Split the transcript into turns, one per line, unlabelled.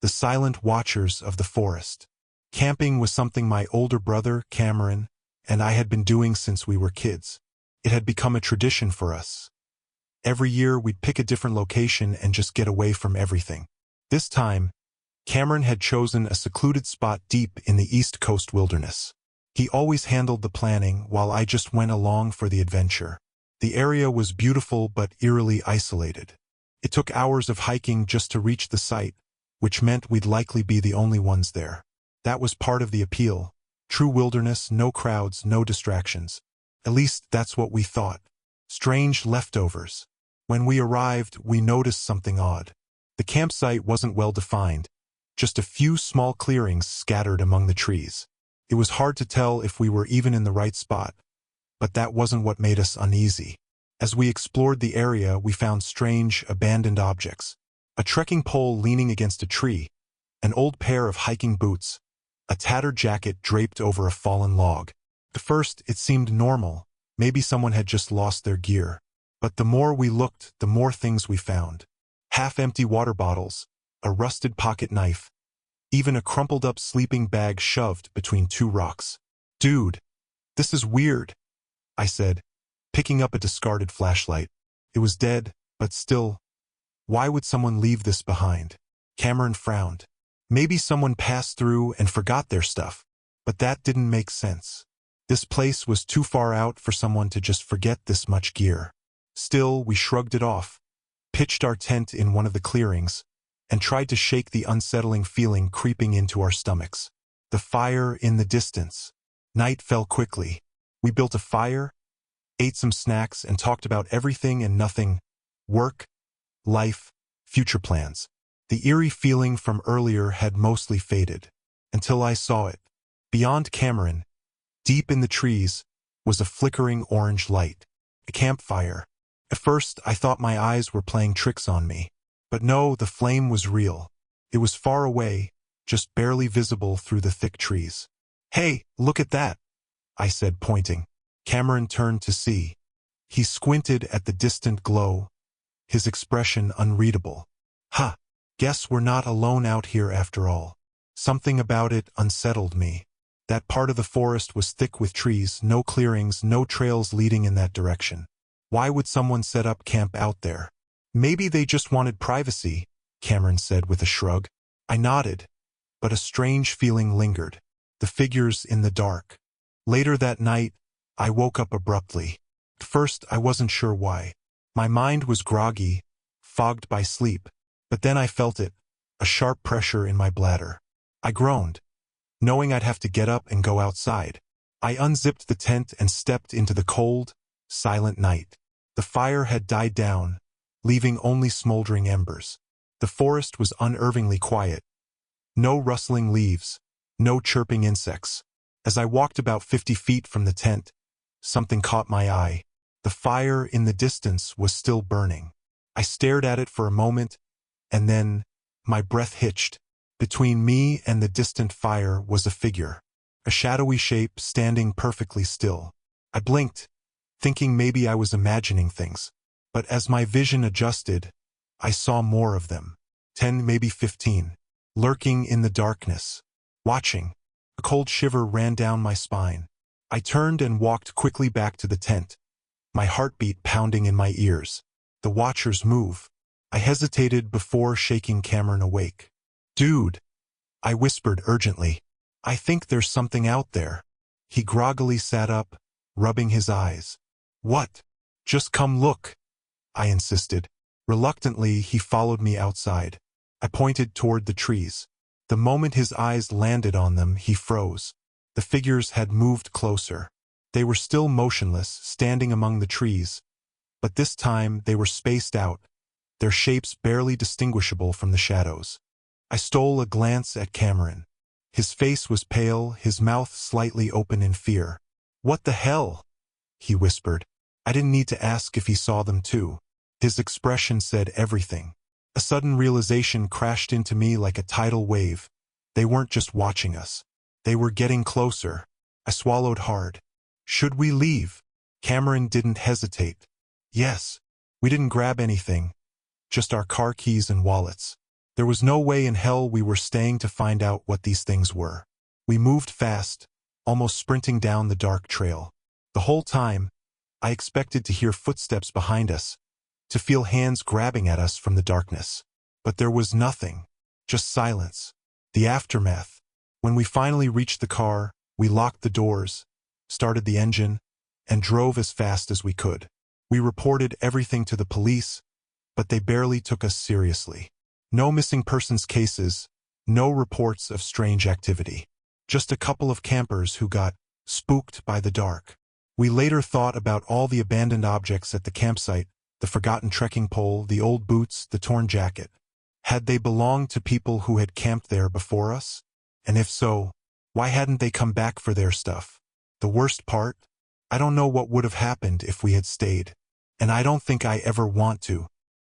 the silent watchers of the forest. Camping was something my older brother, Cameron, and I had been doing since we were kids. It had become a tradition for us. Every year we'd pick a different location and just get away from everything. This time, Cameron had chosen a secluded spot deep in the East Coast wilderness. He always handled the planning while I just went along for the adventure. The area was beautiful but eerily isolated. It took hours of hiking just to reach the site, which meant we'd likely be the only ones there. That was part of the appeal. True wilderness, no crowds, no distractions. At least that's what we thought. Strange leftovers. When we arrived, we noticed something odd. The campsite wasn't well defined, just a few small clearings scattered among the trees. It was hard to tell if we were even in the right spot, but that wasn't what made us uneasy. As we explored the area, we found strange, abandoned objects. A trekking pole leaning against a tree, an old pair of hiking boots, a tattered jacket draped over a fallen log. At first, it seemed normal. Maybe someone had just lost their gear. But the more we looked, the more things we found. Half-empty water bottles, a rusted pocket knife, even a crumpled-up sleeping bag shoved between two rocks. "Dude, this is weird," I said, picking up a discarded flashlight. It was dead, but still, why would someone leave this behind? Cameron frowned. Maybe someone passed through and forgot their stuff, but that didn't make sense. This place was too far out for someone to just forget this much gear. Still, we shrugged it off, pitched our tent in one of the clearings, and tried to shake the unsettling feeling creeping into our stomachs. The fire in the distance. Night fell quickly. We built a fire, ate some snacks, and talked about everything and nothing. Work, life, future plans. The eerie feeling from earlier had mostly faded, until I saw it. Beyond Cameron, deep in the trees, was a flickering orange light. A campfire. At first, I thought my eyes were playing tricks on me. But no, the flame was real. It was far away, just barely visible through the thick trees. "Hey, look at that," I said, pointing. Cameron turned to see. He squinted at the distant glow, his expression unreadable. "Ha! Guess we're not alone out here after all." Something about it unsettled me. That part of the forest was thick with trees, no clearings, no trails leading in that direction. Why would someone set up camp out there? "Maybe they just wanted privacy," Cameron said with a shrug. I nodded, but a strange feeling lingered. The figures in the dark. Later that night, I woke up abruptly. At first, I wasn't sure why. My mind was groggy, fogged by sleep. But then I felt it, a sharp pressure in my bladder. I groaned, knowing I'd have to get up and go outside. I unzipped the tent and stepped into the cold, silent night. The fire had died down, leaving only smoldering embers. The forest was unnervingly quiet. No rustling leaves, no chirping insects. As I walked about 50 feet from the tent, something caught my eye. The fire in the distance was still burning. I stared at it for a moment, and then my breath hitched. Between me and the distant fire was a figure, a shadowy shape standing perfectly still. I blinked, thinking maybe I was imagining things. But as my vision adjusted, I saw more of them. 10, maybe 15, lurking in the darkness, watching. A cold shiver ran down my spine. I turned and walked quickly back to the tent, my heartbeat pounding in my ears. The watchers move. I hesitated before shaking Cameron awake. "Dude," I whispered urgently. "I think there's something out there." He groggily sat up, rubbing his eyes. "What?" "Just come look," I insisted. Reluctantly, he followed me outside. I pointed toward the trees. The moment his eyes landed on them, he froze. The figures had moved closer. They were still motionless, standing among the trees, but this time they were spaced out, their shapes barely distinguishable from the shadows. I stole a glance at Cameron. His face was pale, his mouth slightly open in fear. "What the hell?" he whispered. I didn't need to ask if he saw them too. His expression said everything. A sudden realization crashed into me like a tidal wave. They weren't just watching us. They were getting closer. I swallowed hard. "Should we leave?" Cameron didn't hesitate. "Yes." We didn't grab anything, just our car keys and wallets. There was no way in hell we were staying to find out what these things were. We moved fast, almost sprinting down the dark trail. The whole time, I expected to hear footsteps behind us, to feel hands grabbing at us from the darkness. But there was nothing, just silence. The aftermath. When we finally reached the car, we locked the doors, started the engine, and drove as fast as we could. We reported everything to the police, but they barely took us seriously. No missing persons cases, no reports of strange activity. Just a couple of campers who got spooked by the dark. We later thought about all the abandoned objects at the campsite, the forgotten trekking pole, the old boots, the torn jacket. Had they belonged to people who had camped there before us? And if so, why hadn't they come back for their stuff? The worst part? I don't know what would have happened if we had stayed. And I don't think I ever want to.